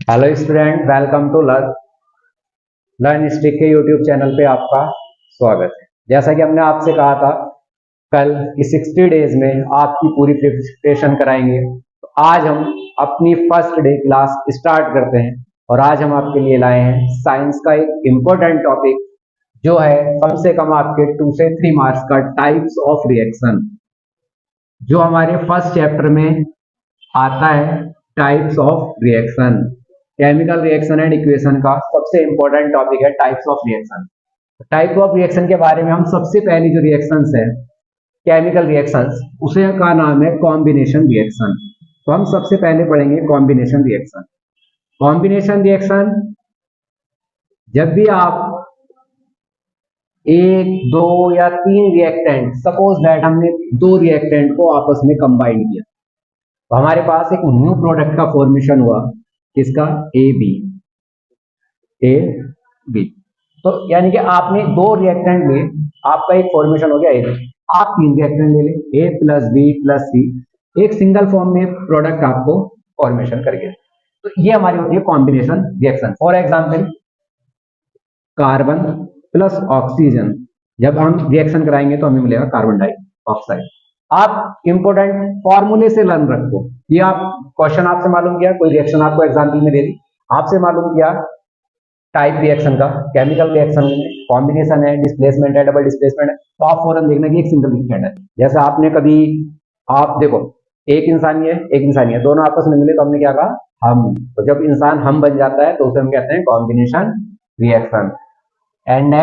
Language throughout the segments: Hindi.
Hello student, welcome to learn stick के यूट्यूब चैनल पे आपका स्वागत है। जैसा कि हमने आपसे कहा था कल कि 60 डेज में आपकी पूरी प्रिपरेशन कराएंगे, तो आज हम अपनी फर्स्ट डे क्लास स्टार्ट करते हैं। और आज हम आपके लिए लाए हैं साइंस का एक इम्पोर्टेंट टॉपिक जो है कम से कम आपके 2 से 3 मार्क्स का, टाइप्स ऑफ रिएक्शन, जो हमारे फर्स्ट चैप्टर में आता है। Types of reaction, chemical reaction and equation का सबसे इंपॉर्टेंट टॉपिक है types of reaction. Type of reaction के बारे में हम सबसे पहली जो रिएक्शंस है केमिकल रिएक्शंस, उसे का नाम है कॉम्बिनेशन रिएक्शन। तो हम सबसे पहले पढ़ेंगे कॉम्बिनेशन रिएक्शन। कॉम्बिनेशन रिएक्शन, जब भी आप एक, दो या तीन रिएक्टेंट, सपोज दैट हमने दो रिएक्टेंट को आपस में कंबाइन किया, तो हमारे पास एक न्यू प्रोडक्ट का फॉर्मेशन हुआ, किसका? A B. तो यानी कि आपने दो रिएक्टेंट लिए, आपका एक फॉर्मेशन हो गया ए बी। आप तीन रिएक्टेंट ले लें, ए प्लस बी प्लस सी, एक सिंगल फॉर्म में प्रोडक्ट आपको फॉर्मेशन करके, तो ये हमारी होती है combination reaction. For example, carbon plus oxygen, जब हम रिएक्शन कराएंगे तो हमें मिलेगा कार्बन डाइऑक्साइड। आप इंपोर्टेंट फॉर्मूले से लर्न रखो। ये आप क्वेश्चन आपसे मालूम किया, कोई रिएक्शन आपको एग्जाम्पल में दे दी, आपसे मालूम किया टाइप रिएक्शन का, केमिकल रिएक्शन में कॉम्बिनेशन है, डिस्प्लेसमेंट है, डबल डिस्प्लेसमेंट है, तो आप फौरन देखना कि एक सिंगल रिएक्टेंट है। जैसे आपने कभी, आप देखो, एक इंसानी है, एक इंसानी है, दोनों आपस में मिले तो हमने क्या कहा? हम। तो जब इंसान हम बन जाता है तो उसे हम कहते हैं कॉम्बिनेशन रिएक्शन। एंड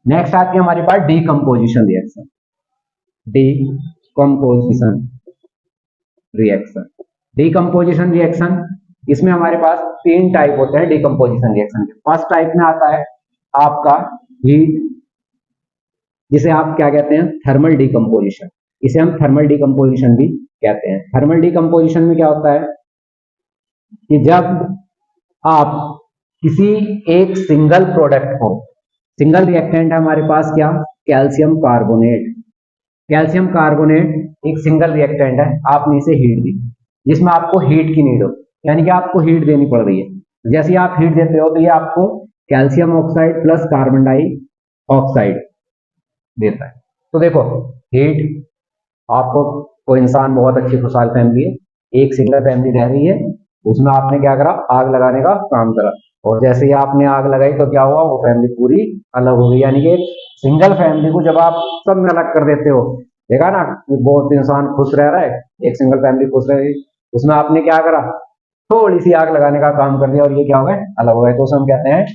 नेक्स्ट आती है हमारे पास decomposition reaction. Decomposition reaction, decomposition reaction, इसमें हमारे पास तीन टाइप होते हैं डीकम्पोजिशन रिएक्शन के। फर्स्ट टाइप में आता है आपका हीट, जिसे आप क्या कहते हैं? Thermal decomposition. इसे हम थर्मल डीकम्पोजिशन भी कहते हैं। थर्मल डीकम्पोजिशन में क्या होता है कि जब आप किसी एक सिंगल प्रोडक्ट को, सिंगल रिएक्टेंट है हमारे पास क्या? Calcium carbonate. कैल्शियम कार्बोनेट एक सिंगल रिएक्टेंट है, आपने इसे हीट दी, जिसमें आपको हीट की नीड हो, यानी कि आपको हीट देनी पड़ रही है। जैसे आप हीट देते हो तो ये आपको calcium oxide plus carbon dioxide देता है। तो देखो, हीट, आपको कोई इंसान, बहुत अच्छी खुशहाल फैमिली है, एक सिंगल फैमिली रह रही है, उसमें आपने क्या करा? आग लगाने का काम करा, और जैसे ही आपने आग लगाई तो क्या हुआ? वो फैमिली पूरी अलग हो गई। यानी कि सिंगल फैमिली को जब आप सब में अलग कर देते हो, देखा ना, बहुत इंसान खुश रह रहा है, एक सिंगल फैमिली खुश रह रही, उसमें आपने क्या करा? थोड़ी सी आग लगाने का काम कर दिया और ये क्या हो गए? अलग हो गए। तो उसे हम कहते हैं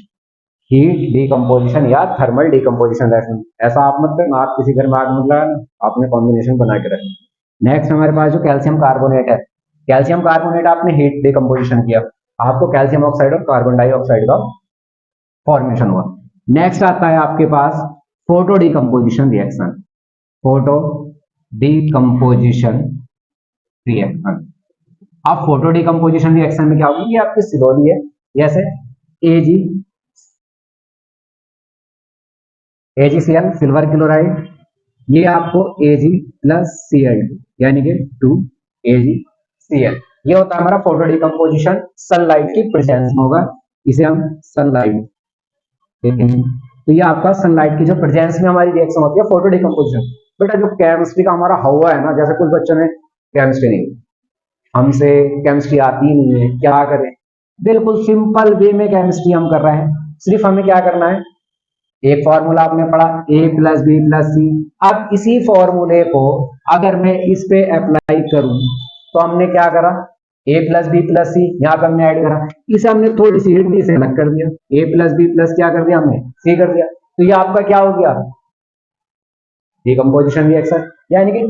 हीट डीकम्पोजिशन या थर्मल डीकम्पोजिशन रिएक्शन। ऐसा आप मत करना, आप किसी घर में आग मत लगाना, आपने कॉम्बिनेशन बना के रखना। नेक्स्ट हमारे पास जो कैल्शियम कार्बोनेट है, कैल्शियम कार्बोनेट आपने हीट डीकम्पोजिशन किया, आपको कैल्शियम ऑक्साइड और कार्बन डाइऑक्साइड का फॉर्मेशन हुआ। नेक्स्ट आता है आपके पास photo decomposition reaction. Photo decomposition reaction, आप फोटो डीकम्पोजिशन रिएक्शन में क्या होगी? ये आपकी सिरोली है, जैसे AgCl, सिल्वर क्लोराइड, ये आपको Ag प्लस Cl2, यानी कि 2AgCl। ये होता है हमारा फोटो डीकम्पोजिशन, सनलाइट की प्रेजेंस में होगा, इसे हम सनलाइट। तो ये आपका सनलाइट की जो प्रेजेंस में हमारी रिएक्शन होती है फोटो डीकम्पोजिशन। बेटा जो केमिस्ट्री का हमारा हवा है ना, जैसे कुछ बच्चों ने केमिस्ट्री नहीं, हमसे केमिस्ट्री आती नहीं है, क्या करें? बिल्कुल सिंपल वे में केमिस्ट्री हम कर रहे हैं। सिर्फ हमें क्या करना है? एक फॉर्मूला आपने पढ़ा, ए प्लस बी प्लस सी। अब इसी फॉर्मूले को अगर मैं इस पे अप्लाई करूं, तो हमने क्या करा? ए प्लस बी प्लस सी, यहाँ पे हमने ऐड करा, इसे हमने थोड़ी सी हिट से अलग कर दिया, ए प्लस बी प्लस क्या कर दिया हमने? सी कर दिया। तो ये आपका क्या हो गया? डीकम्पोजिशन रिएक्शन, यानी कि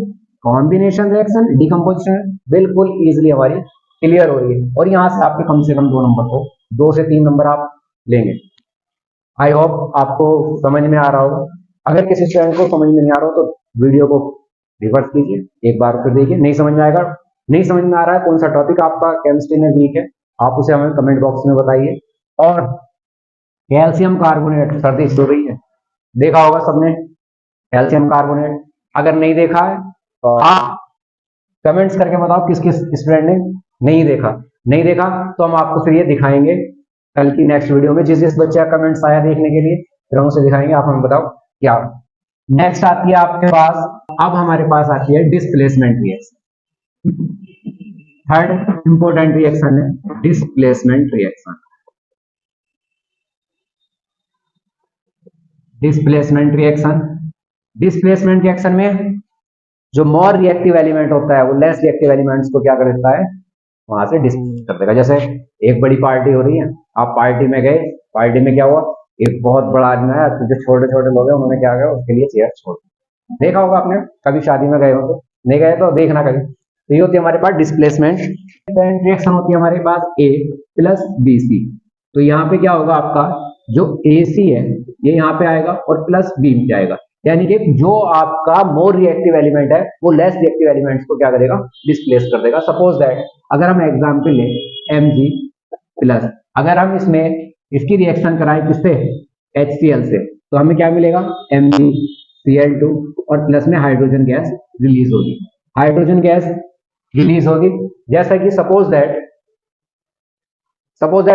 कॉम्बिनेशन रिएक्शन, डीकम्पोजिशन बिल्कुल इजीली हमारी क्लियर हो रही है। और यहाँ से आपके कम से कम 2 नंबर को, 2 से 3 नंबर आप लेंगे। आई होप आपको समझ में आ रहा हो। अगर किसी स्टूडेंट को समझ में नहीं आ रहा हो तो वीडियो को रिवर्स कीजिए, एक बार फिर देखिए। नहीं समझ में आएगा, नहीं समझ में आ रहा है, कौन सा टॉपिक आपका केमिस्ट्री में वीक है, आप उसे हमें कमेंट बॉक्स में बताइए। और कैल्शियम कार्बोनेट, सर्दी शुरू रही है, देखा होगा सबने कैल्शियम कार्बोनेट। अगर नहीं देखा है तो आप कमेंट्स करके बताओ किस किस स्टूडेंट ने नहीं देखा। नहीं देखा तो हम आपको फिर ये दिखाएंगे कल की नेक्स्ट वीडियो में। जिस बच्चे का कमेंट्स आया देखने के लिए फिर हम उसे दिखाएंगे। आप हमें बताओ क्या। नेक्स्ट आती है आपके पास, अब हमारे पास आती है displacement reaction. Third important reaction है displacement reaction. Displacement reaction, displacement reaction में जो मोर रिएक्टिव एलिमेंट होता है वो लेस रिएक्टिव एलिमेंट्स को क्या कर देता है, वहां से डिस्प्लेस कर देगा। जैसे एक बड़ी पार्टी हो रही है, आप पार्टी में गए, पार्टी में क्या हुआ, एक बहुत बड़ा आदमी आया तो जो छोटे छोटे लोग हैं उन्होंने क्या किया, उसके लिए चेयर छोड़ दी। देखा होगा आपने, कभी शादी में गए हो तो, नहीं गए तो देखना कभी। तो ये होती है हमारे पास डिस्प्लेसमेंट रिएक्शन होती है हमारे पास ए प्लस बी सी। तो यहाँ पे क्या होगा, आपका जो ए सी है ये यहाँ पे आएगा और प्लस बी में जाएगा, यानी कि जो आपका मोर रिएक्टिव एलिमेंट है वो लेस रिएक्टिव एलिमेंट्स को क्या करेगा, डिस्प्लेस कर देगा। सपोज दैट अगर हम एग्जांपल लें Mg प्लस, अगर हम इसमें इसकी रिएक्शन कराएं किससे, HCl से, तो हमें क्या मिलेगा, MgCl2 और प्लस में हाइड्रोजन गैस रिलीज होगी। हाइड्रोजन गैस रिलीज होगी जैसा कि सपोज दैट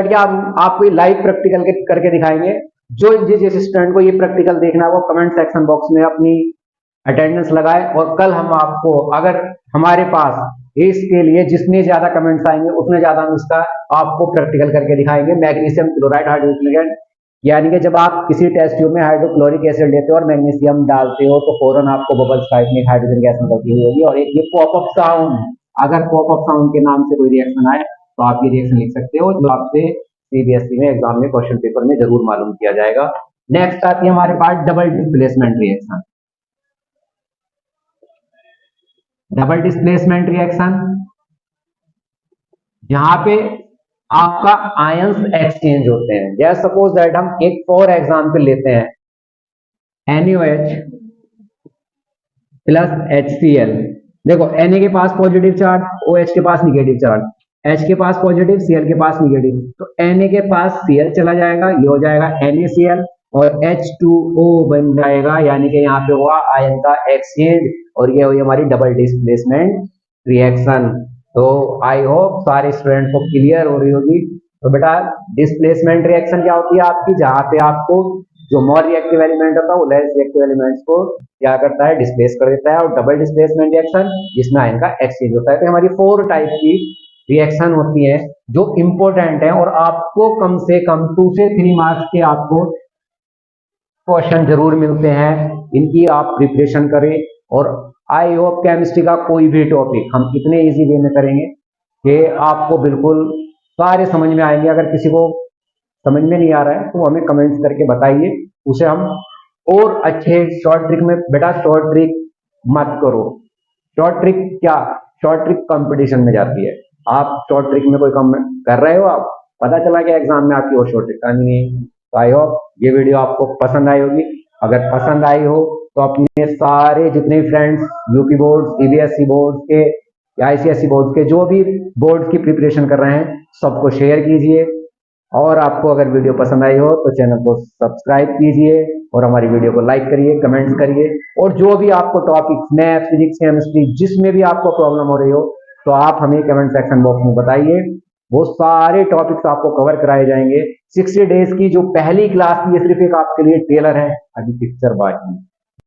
क्या हम आपको लाइव प्रैक्टिकल करके दिखाएंगे। जो जिस स्टूडेंट को ये प्रैक्टिकल देखना है वो कमेंट सेक्शन बॉक्स में अपनी अटेंडेंस लगाए, और कल हम आपको, अगर हमारे पास इसके लिए जितने ज्यादा कमेंट्स आएंगे उतने ज्यादा हम इसका आपको प्रैक्टिकल करके दिखाएंगे। मैग्नीशियम क्लोराइड हाइड्रोजन, यानी कि जब आप किसी टेस्ट ट्यूब में हाइड्रोक्लोरिक एसिड लेते हो और मैग्नीशियम डालते हो तो फौरन आपको बबल्स टाइप में हाइड्रोजन गैस निकलती हुई होगी। और एक ये पॉपअप साउंड, अगर पॉपअप साउंड के नाम से कोई रिएक्शन आए तो आप ये रिएक्शन लिख सकते हो, जो आपसे सीबीएसई में एग्जाम में क्वेश्चन पेपर में जरूर मालूम किया जाएगा। नेक्स्ट आती है हमारे पास double displacement reaction. Double displacement reaction, जहां पे आपका आयंस एक्सचेंज होते हैं। जैसे सपोज दैट हम एक फॉर एग्जांपल लेते हैं NaOH प्लस HCl। देखो Na के पास पॉजिटिव चार्ज, OH के पास निगेटिव चार्ज, H के पास पॉजिटिव, Cl के पास निगेटिव, तो Na के पास Cl चला जाएगा, ये हो जाएगा NaCl और H2O बन जाएगा, यानी कि यहाँ पे हुआ आयन का एक्सचेंज, और ये हुई हमारी डबल डिस्प्लेसमेंट रिएक्शन। तो आई होप सारे स्टूडेंट को क्लियर हो रही होगी। तो बेटा डिस्प्लेसमेंट रिएक्शन क्या होती है आपकी, जहां पे आपको जो मोर रिएक्टिव एलिमेंट होता है वो लेस रिएक्टिव एलिमेंट्स को क्या करता है, डिस्प्लेस कर देता है। और डबल डिस्प्लेसमेंट रिएक्शन जिसमें आयन का एक्सचेंज होता है। तो हमारी 4 टाइप की रिएक्शन होती है जो इंपॉर्टेंट है, और आपको कम से कम 2 से 3 मार्क्स के आपको क्वेश्चन जरूर मिलते हैं। इनकी आप प्रिपरेशन करें, और आई होप केमिस्ट्री का कोई भी टॉपिक हम इतने इजी वे में करेंगे कि आपको बिल्कुल सारे समझ में आएंगे। अगर किसी को समझ में नहीं आ रहा है तो हमें कमेंट्स करके बताइए, उसे हम और अच्छे शॉर्ट ट्रिक में, बेटा शॉर्ट ट्रिक मत करो। शॉर्ट ट्रिक क्या, शॉर्ट ट्रिक कंपटीशन में जाती है। आप शॉर्ट ट्रिक में कोई कम कर रहे हो, आप पता चला कि एग्जाम में आपकी वो शॉर्ट ट्रिक आनी नहीं है। तो आई होप ये वीडियो आपको पसंद आई होगी। अगर पसंद आई हो तो अपने सारे जितने friends UP board, CBSE board के, आईसीएसई बोर्ड के, जो भी बोर्ड की प्रिपरेशन कर रहे हैं सबको शेयर कीजिए। और आपको अगर वीडियो पसंद आई हो तो चैनल को सब्सक्राइब कीजिए और हमारी वीडियो को लाइक करिए, कमेंट्स करिए। और जो भी आपको टॉपिक, मैथ, फिजिक्स, केमिस्ट्री, जिसमें भी आपको प्रॉब्लम हो रही हो तो आप हमें कमेंट सेक्शन बॉक्स में बताइए। वो सारे टॉपिक्स आपको कवर कराए जाएंगे। 60 डेज की जो पहली क्लास थी ये सिर्फ एक आपके लिए टेलर है, अभी पिक्चर बाकी है।